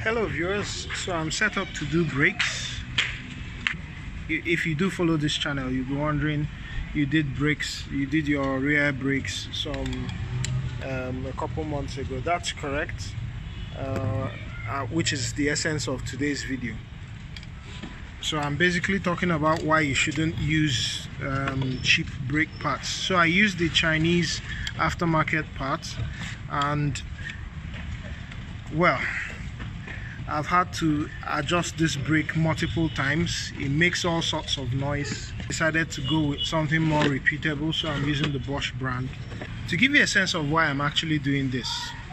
Hello viewers, so I'm set up to do brakes. If you do follow this channel, you'll be wondering, you did brakes, you did your rear brakes a couple months ago. That's correct, which is the essence of today's video. So I'm basically talking about why you shouldn't use cheap brake parts. So I used the Chinese aftermarket parts, and well, I've had to adjust this brake multiple times. It makes all sorts of noise. Decided to go with something more repeatable, so I'm using the Bosch brand. To give you a sense of why I'm actually doing this,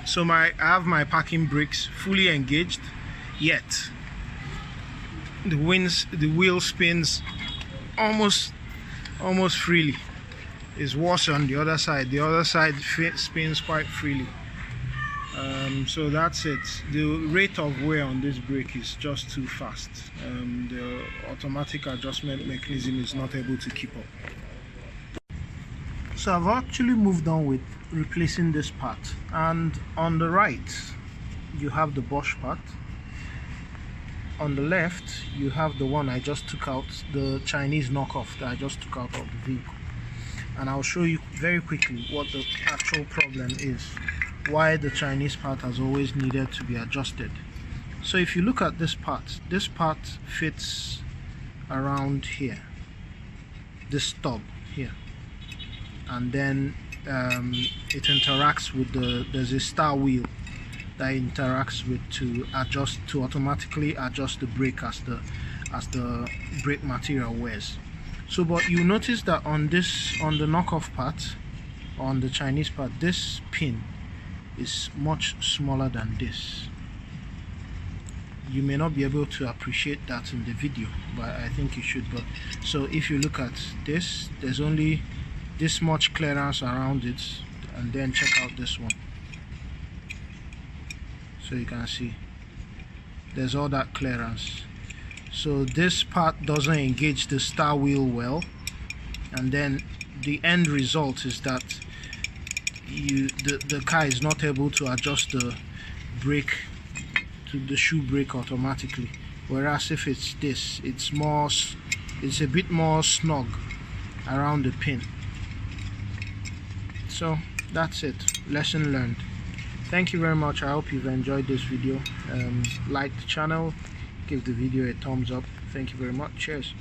so I have my parking brakes fully engaged, yet the wheel spins almost freely. It's worse on the other side. The other side spins quite freely. So that's it. The rate of wear on this brake is just too fast. The automatic adjustment mechanism is not able to keep up. So I've actually moved on with replacing this part, and on the right you have the Bosch part. On the left you have the one I just took out, the Chinese knockoff that I just took out of the vehicle, and I'll show you very quickly what the actual problem is, why the Chinese part has always needed to be adjusted. So if you look at this part fits around here, this stub here, and then it interacts with there's a star wheel that interacts with to automatically adjust the brake as the brake material wears. So but you notice that on the knockoff part, on the Chinese part, this pin is much smaller than this. You may not be able to appreciate that in the video, but I think you should. But so if you look at this, there's only this much clearance around it, and then check out this one. So you can see there's all that clearance. So this part doesn't engage the star wheel well, and then the end result is that the car is not able to adjust the brake to the shoe brake automatically. Whereas if it's this, it's a bit more snug around the pin. So that's it. Lesson learned. Thank you very much. I hope you've enjoyed this video. Like the channel, give the video a thumbs up. Thank you very much. Cheers.